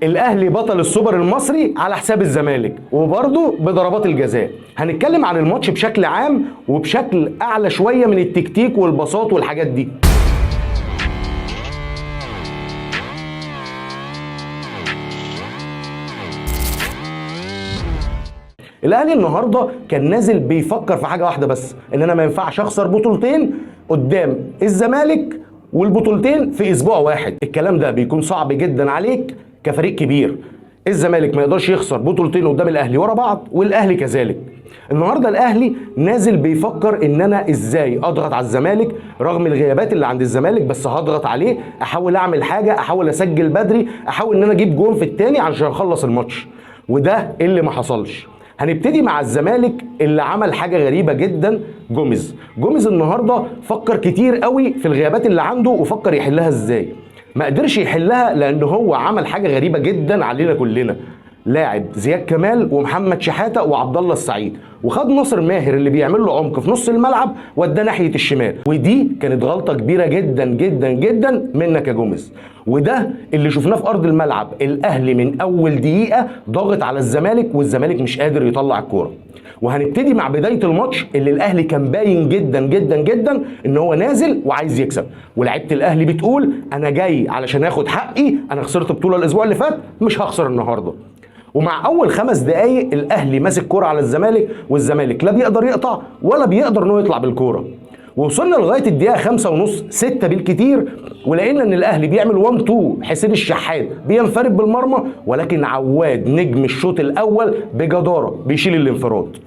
الاهلي بطل السوبر المصري على حساب الزمالك وبرضه بضربات الجزاء. هنتكلم عن الماتش بشكل عام وبشكل اعلى شويه من التكتيك والبساط والحاجات دي. الاهلي النهارده كان نازل بيفكر في حاجه واحده بس، ان انا ما ينفعش اخسر بطولتين قدام الزمالك والبطولتين في اسبوع واحد. الكلام ده بيكون صعب جدا عليك كفريق كبير. الزمالك ما يقدرش يخسر بطولتين قدام الاهلي ورا بعض، والاهلي كذلك. النهارده الاهلي نازل بيفكر ان انا ازاي اضغط على الزمالك رغم الغيابات اللي عند الزمالك، بس هضغط عليه، احاول اعمل حاجه، احاول اسجل بدري، احاول ان انا اجيب جون في الثاني علشان اخلص الماتش. وده اللي ما حصلش. هنبتدي مع الزمالك اللي عمل حاجه غريبه جدا. جوميز النهارده فكر كتير قوي في الغيابات اللي عنده وفكر يحلها ازاي. ما قدرش يحلها لان هو عمل حاجه غريبه جدا علينا كلنا. لاعب زياد كمال ومحمد شحاته وعبد الله السعيد، وخد ناصر ماهر اللي بيعمل له عمق في نص الملعب واداه ناحيه الشمال، ودي كانت غلطه كبيره جدا جدا جدا منك يا جوميز. وده اللي شفناه في ارض الملعب. الاهلي من اول دقيقه ضاغط على الزمالك والزمالك مش قادر يطلع الكوره. وهنبتدي مع بدايه الماتش اللي الاهلي كان باين جدا جدا جدا ان هو نازل وعايز يكسب، ولاعيبه الاهلي بتقول انا جاي علشان اخد حقي، انا خسرت بطوله الاسبوع اللي فات مش هخسر النهارده. ومع اول 5 دقايق الاهلي ماسك كوره على الزمالك، والزمالك لا بيقدر يقطع ولا بيقدر انه يطلع بالكوره. ووصلنا لغايه الدقيقه 5 ونص 6 بالكتير، ولقينا ان الاهلي بيعمل 1-2، حسين الشحات بينفرد بالمرمى، ولكن عواد نجم الشوط الاول بجداره بيشيل الانفراد.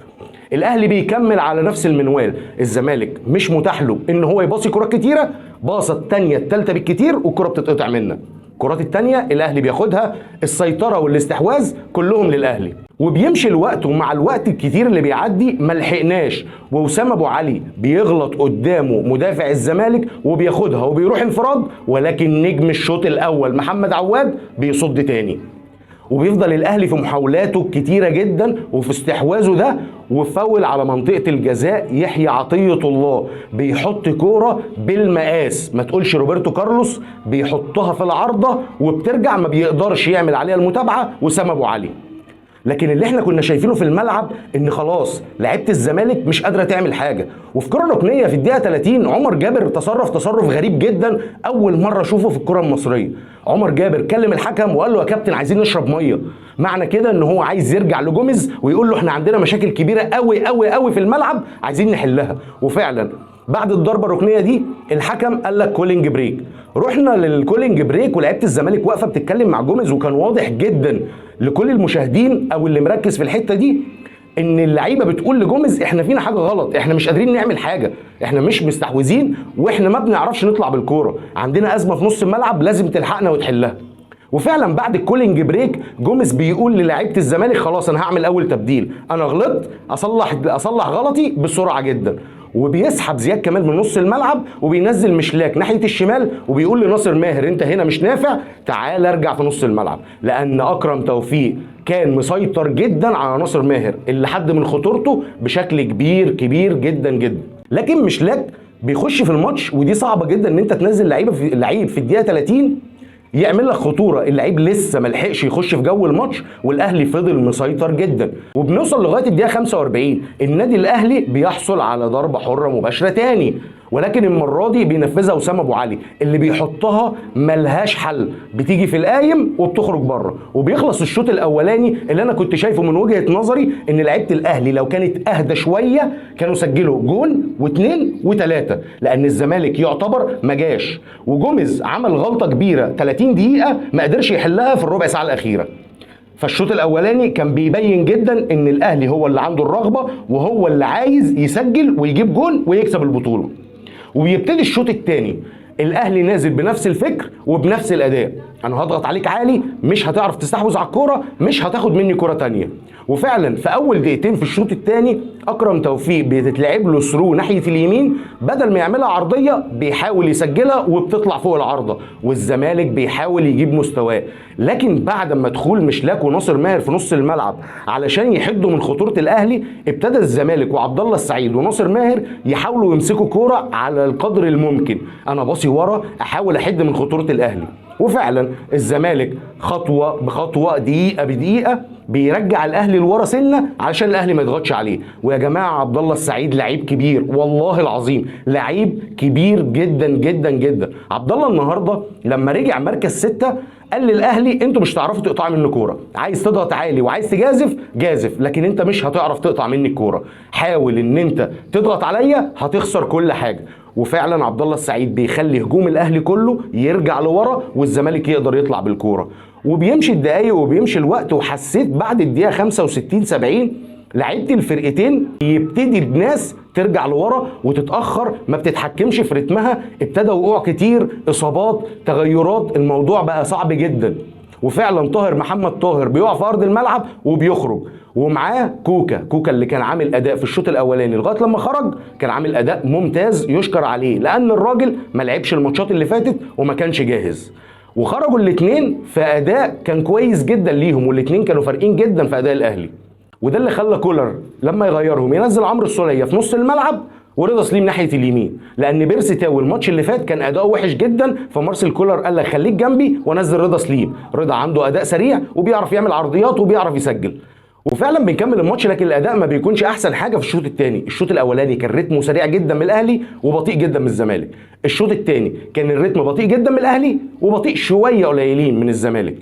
الاهلي بيكمل على نفس المنوال، الزمالك مش متاح له ان هو يباصي كرات كتيره، باصه الثانيه الثالثه بالكتير والكره بتتقطع منا. الكرات الثانيه الاهلي بياخدها، السيطره والاستحواذ كلهم للاهلي. وبيمشي الوقت، ومع الوقت الكتير اللي بيعدي ما لحقناش، ووسام ابو علي بيغلط قدامه مدافع الزمالك وبياخدها وبيروح انفراد، ولكن نجم الشوط الاول محمد عواد بيصد تاني. وبيفضل الاهلي في محاولاته الكتيره جدا وفي استحواذه ده، وفاول على منطقه الجزاء. يحيى عطيه الله بيحط كوره بالمقاس، ما تقولش روبرتو كارلوس، بيحطها في العارضه وبترجع، ما بيقدرش يعمل عليها المتابعه وسام ابو علي. لكن اللي احنا كنا شايفينه في الملعب ان خلاص لعيبه الزمالك مش قادره تعمل حاجه. وفي كره ركنيه في الدقيقه 30 عمر جابر تصرف غريب جدا، اول مره اشوفه في الكره المصريه. عمر جابر كلم الحكم وقال له يا كابتن عايزين نشرب ميه، معنى كده ان هو عايز يرجع لجوميز ويقول له احنا عندنا مشاكل كبيره قوي قوي قوي في الملعب عايزين نحلها. وفعلا بعد الضربه الركنيه دي الحكم قال لك كولينج بريك. رحنا للكولينج بريك ولعيبه الزمالك واقفه بتتكلم مع جوميز، وكان واضح جدا لكل المشاهدين او اللي مركز في الحته دي ان اللعيبه بتقول لجوميز احنا فينا حاجه غلط، احنا مش قادرين نعمل حاجه، احنا مش مستحوذين، واحنا ما بنعرفش نطلع بالكوره، عندنا ازمه في نص الملعب لازم تلحقنا وتحلها. وفعلا بعد الكولينج بريك جوميز بيقول للاعيبه الزمالك خلاص انا هعمل اول تبديل، انا غلطت، اصلح غلطي بسرعه جدا. وبيسحب زياد كمال من نص الملعب وبينزل مشلاك ناحيه الشمال، وبيقول لناصر ماهر انت هنا مش نافع، تعال ارجع في نص الملعب، لان اكرم توفيق كان مسيطر جدا على ناصر ماهر اللي حد من خطورته بشكل كبير جدا جدا. لكن مشلاك بيخش في الماتش، ودي صعبه جدا ان انت تنزل لعيب في الدقيقه 30 يعمل لك خطوره. اللعيب لسه ما لحقش يخش في جو الماتش والاهلي فضل مسيطر جدا. وبنوصل لغايه الدقيقه 45 النادي الاهلي بيحصل على ضربه حره مباشره تاني، ولكن المره دي بينفذها وسام ابو علي اللي بيحطها ملهاش حل، بتيجي في القايم وبتخرج بره. وبيخلص الشوط الاولاني اللي انا كنت شايفه من وجهه نظري ان لعيبه الاهلي لو كانت اهدى شويه كانوا سجلوا جون واثنين وثلاثه، لان الزمالك يعتبر ما جاش. وجوميز عمل غلطه كبيره 30 دقيقه ما قدرش يحلها في الربع ساعه الاخيره. فالشوط الاولاني كان بيبين جدا ان الاهلي هو اللي عنده الرغبه وهو اللي عايز يسجل ويجيب جون ويكسب البطوله. وبيبتدي الشوط الثاني الاهلي نازل بنفس الفكر وبنفس الاداء، انا هضغط عليك عالي، مش هتعرف تستحوذ على الكوره، مش هتاخد مني كوره ثانيه. وفعلا في اول دقيقتين في الشوط الثاني اكرم توفيق بتتلعب له ثرو ناحيه اليمين، بدل ما يعملها عرضيه بيحاول يسجلها وبتطلع فوق العارضه، والزمالك بيحاول يجيب مستواه. لكن بعد ما دخول مشلاك وناصر ماهر في نص الملعب علشان يحدوا من خطوره الاهلي، ابتدى الزمالك وعبد الله السعيد وناصر ماهر يحاولوا يمسكوا كوره على القدر الممكن، انا باصي ورا احاول احد من خطوره الاهلي. وفعلا الزمالك خطوه بخطوه دقيقه بدقيقه بيرجع الاهلي لورا سنه علشان الاهلي ما يضغطش عليه. ويا جماعه عبد الله السعيد لعيب كبير، والله العظيم لعيب كبير جدا جدا جدا. عبد الله النهارده لما رجع مركز 6 قال للاهلي انتوا مش هتعرفوا تقطعوا مني كوره، عايز تضغط عالي وعايز تجازف جازف، لكن انت مش هتعرف تقطع مني الكوره، حاول ان انت تضغط عليا هتخسر كل حاجه. وفعلا عبد الله السعيد بيخلي هجوم الاهلي كله يرجع لورا والزمالك يقدر يطلع بالكوره. وبيمشي الدقايق وبيمشي الوقت، وحسيت بعد الدقيقه 65 70 لعيبه الفرقتين يبتدي الناس ترجع لورا وتتاخر، ما بتتحكمش في رتمها، ابتدى وقوع كتير، اصابات، تغيرات، الموضوع بقى صعب جدا. وفعلا طاهر محمد طاهر بيقع في ارض الملعب وبيخرج، ومعاه كوكا اللي كان عامل اداء في الشوط الاولاني لغايه لما خرج كان عامل اداء ممتاز يشكر عليه، لان الراجل ما لعبش الماتشات اللي فاتت وما كانش جاهز. وخرجوا الاثنين في اداء كان كويس جدا ليهم، والاثنين كانوا فارقين جدا في اداء الاهلي. وده اللي خلى كولر لما يغيرهم ينزل عمرو السولية في نص الملعب ورضا سليم ناحيه اليمين، لان بيرسي تاو الماتش اللي فات كان اداؤه وحش جدا، فمارسيل كولر قال لك خليك جنبي ونزل رضا سليم. رضا عنده اداء سريع وبيعرف يعمل عرضيات وبيعرف يسجل. وفعلا بنكمل الماتش، لكن الاداء ما بيكونش احسن حاجه في الشوط الثاني. الشوط الاولاني كان رتمه سريع جدا من الاهلي وبطيء جدا من الزمالك. الشوط الثاني كان الرتم بطيء جدا من الاهلي وبطيء شويه قليلين من الزمالك،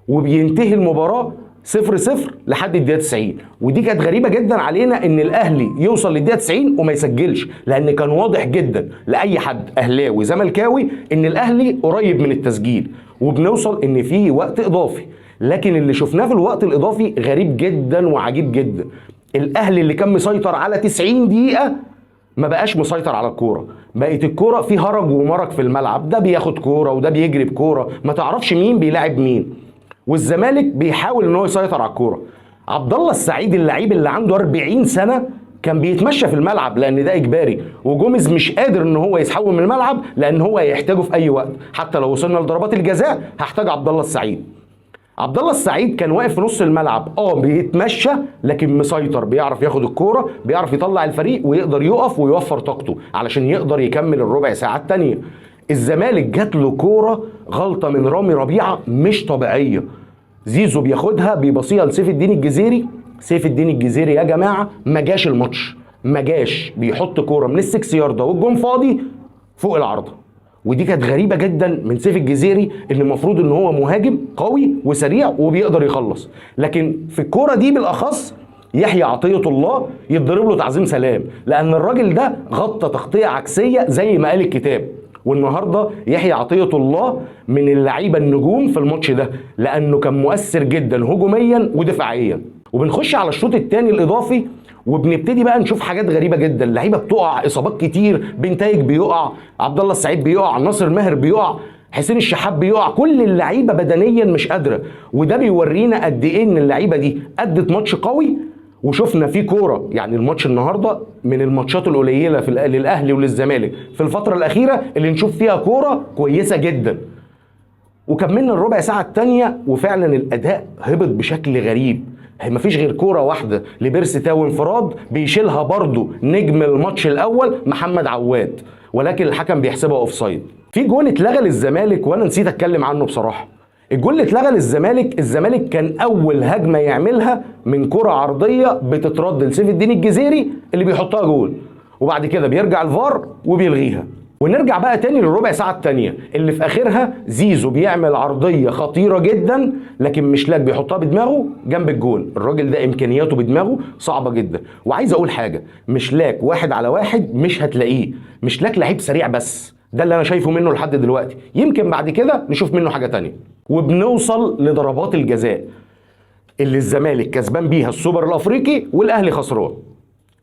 وبينتهي المباراه 0-0 لحد الدقيقه 90. ودي كانت غريبه جدا علينا ان الاهلي يوصل للدقيقه 90 وما يسجلش، لان كان واضح جدا لاي حد اهلاوي زملكاوي ان الاهلي قريب من التسجيل وبنوصل ان في وقت اضافي. لكن اللي شفناه في الوقت الاضافي غريب جدا وعجيب جدا. الاهلي اللي كان مسيطر على 90 دقيقه ما بقاش مسيطر على الكوره، بقت الكوره في هرج ومرج في الملعب، ده بياخد كوره وده بيجري بكوره، ما تعرفش مين بيلاعب مين. والزمالك بيحاول ان هو يسيطر على الكوره. عبد الله السعيد اللعيب اللي عنده 40 سنه كان بيتمشى في الملعب لان ده اجباري، وجوميز مش قادر ان هو يسحبه من الملعب لان هو هيحتاجه في اي وقت، حتى لو وصلنا لضربات الجزاء هحتاج عبد الله السعيد. عبد الله السعيد كان واقف في نص الملعب بيتمشى، لكن مسيطر، بيعرف ياخد الكوره، بيعرف يطلع الفريق ويقدر يقف ويوفر طاقته علشان يقدر يكمل الربع ساعه الثانيه. الزمالك جات له كوره غلطه من رامي ربيعه مش طبيعيه، زيزو بياخدها بيبصيها لسيف الدين الجزيري. سيف الدين الجزيري يا جماعه ما جاش الماتش، ما جاش، بيحط كوره من ال6 يارده والجون فاضي فوق العارضه. ودي كانت غريبه جدا من سيف الجزيري، ان المفروض ان هو مهاجم قوي وسريع وبيقدر يخلص، لكن في الكوره دي بالاخص يحيى عطيه الله يتضرب له تعظيم سلام، لان الراجل ده غطى تغطيه عكسيه زي ما قال الكتاب. والنهارده يحيى عطيه الله من اللعيبه النجوم في الماتش ده، لانه كان مؤثر جدا هجوميا ودفاعيا. وبنخش على الشوط الثاني الاضافي وبنبتدي بقى نشوف حاجات غريبه جدا، لعيبه بتقع، اصابات كتير، بنتايج بيقع، عبد الله السعيد بيقع، ناصر ماهر بيقع، حسين الشحات بيقع، كل اللعيبه بدنيا مش قادره. وده بيورينا قد ايه ان اللعيبه دي ادت ماتش قوي. وشفنا فيه كوره، يعني الماتش النهارده من الماتشات القليله للاهلي وللزمالك في الفتره الاخيره اللي نشوف فيها كوره كويسه جدا. وكملنا الربع ساعه الثانيه وفعلا الاداء هبط بشكل غريب. مفيش غير كوره واحده لبيرسي تاو انفراد بيشيلها برضه نجم الماتش الاول محمد عواد، ولكن الحكم بيحسبها اوفسايد. في جون اتلغى للزمالك وانا نسيت اتكلم عنه بصراحه. الجول اللي اتلغى للزمالك، الزمالك كان اول هجمه يعملها من كره عرضيه بتترد لسيف الدين الجزيري اللي بيحطها جول، وبعد كده بيرجع الفار وبيلغيها. ونرجع بقى تاني للربع ساعه الثانيه اللي في اخرها زيزو بيعمل عرضيه خطيره جدا، لكن مشلاك بيحطها بدماغه جنب الجول. الراجل ده امكانياته بدماغه صعبه جدا. وعايز اقول حاجه، مشلاك 1 على 1 مش هتلاقيه، مشلاك لعيب سريع بس، ده اللي انا شايفه منه لحد دلوقتي، يمكن بعد كده نشوف منه حاجه تانيه. وبنوصل لضربات الجزاء اللي الزمالك كسبان بيها السوبر الافريقي والاهلي خسران،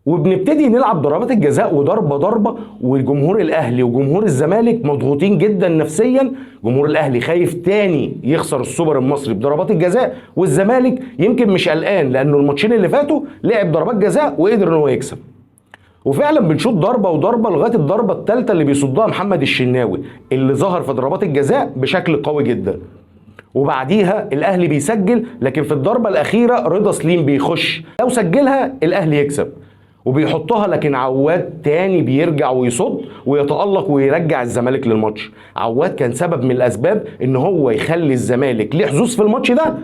وبنبتدي نلعب ضربات الجزاء وضربه ضربه، وجمهور الاهلي وجمهور الزمالك مضغوطين جدا نفسيا. جمهور الاهلي خايف تاني يخسر السوبر المصري بضربات الجزاء، والزمالك يمكن مش قلقان لانه الماتشين اللي فاتوا لعب ضربات جزاء وقدر ان هو يكسب. وفعلا بنشوط ضربه وضربه لغايه الضربه الثالثه اللي بيصدها محمد الشناوي اللي ظهر في ضربات الجزاء بشكل قوي جدا. وبعديها الاهلي بيسجل، لكن في الضربه الاخيره رضا سليم بيخش، لو سجلها الاهلي يكسب. وبيحطها، لكن عواد تاني بيرجع ويصد ويتألق ويرجع الزمالك للماتش. عواد كان سبب من الأسباب إن هو يخلي الزمالك ليه حظوظ في الماتش ده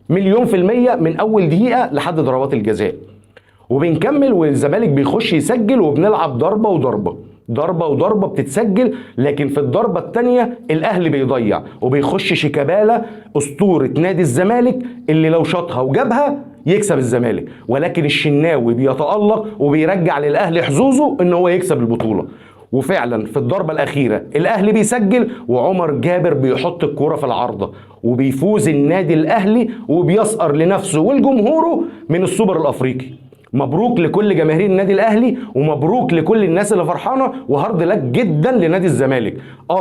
100% من أول دقيقة لحد ضربات الجزاء. وبنكمل والزمالك بيخش يسجل وبنلعب ضربة وضربة، ضربة وضربة بتتسجل، لكن في الضربة التانية الأهلي بيضيع وبيخش شيكابالا أسطورة نادي الزمالك اللي لو شاطها وجابها يكسب الزمالك، ولكن الشناوي بيتألق وبيرجع للأهلي حظوظه إن هو يكسب البطولة. وفعلا في الضربة الأخيرة الأهلي بيسجل وعمر جابر بيحط الكرة في العارضة وبيفوز النادي الأهلي وبيسقر لنفسه ولجمهوره من السوبر الأفريقي. مبروك لكل جماهير النادي الاهلي ومبروك لكل الناس اللي فرحانه، وهارد لك جدا لنادي الزمالك.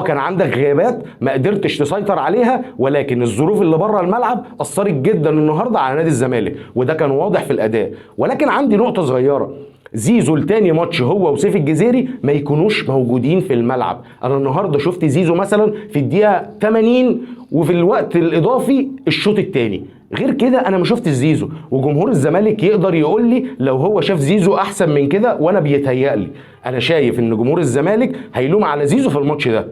كان عندك غيابات ما قدرتش تسيطر عليها، ولكن الظروف اللي بره الملعب اثرت جدا النهارده على نادي الزمالك وده كان واضح في الاداء. ولكن عندي نقطه صغيره، زيزو التاني ماتش هو وسيف الجزيري ما يكونوش موجودين في الملعب. انا النهارده شفت زيزو مثلا في الدقيقه 80 وفي الوقت الاضافي الشوط الثاني، غير كده انا ما شفتش زيزو. وجمهور الزمالك يقدر يقول لي لو هو شاف زيزو احسن من كده، وانا بيتهيألي انا شايف ان جمهور الزمالك هيلوم على زيزو في الماتش ده.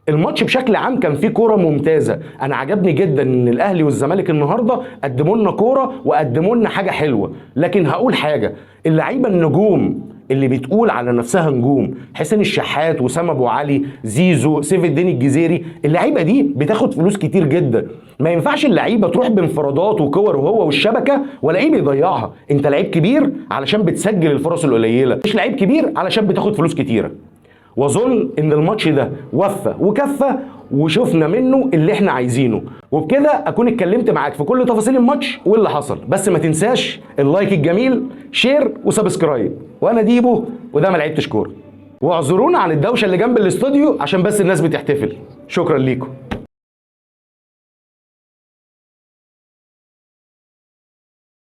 الماتش بشكل عام كان فيه كوره ممتازه، انا عجبني جدا ان الاهلي والزمالك النهارده قدموا لنا كوره وقدموا لنا حاجه حلوه. لكن هقول حاجه، اللعيبه النجوم اللي بتقول على نفسها نجوم، حسين الشحات، وسام ابو علي، زيزو، سيف الدين الجزيري، اللعيبه دي بتاخد فلوس كتير جدا. ما ينفعش اللعيبه تروح بانفرادات وكور وهو والشبكه ولاقيه بيضيعها. انت لعيب كبير علشان بتسجل الفرص القليله، مش لعيب كبير علشان بتاخد فلوس كتيره. واظن ان الماتش ده وفى وكفى وشفنا منه اللي احنا عايزينه، وبكده اكون اتكلمت معاك في كل تفاصيل الماتش واللي حصل. بس ما تنساش اللايك الجميل، شير وسبسكرايب. وانا ديبو وده ما لعبتش كوره، واعذرونا عن الدوشه اللي جنب الاستوديو عشان بس الناس بتحتفل. شكرا ليكم.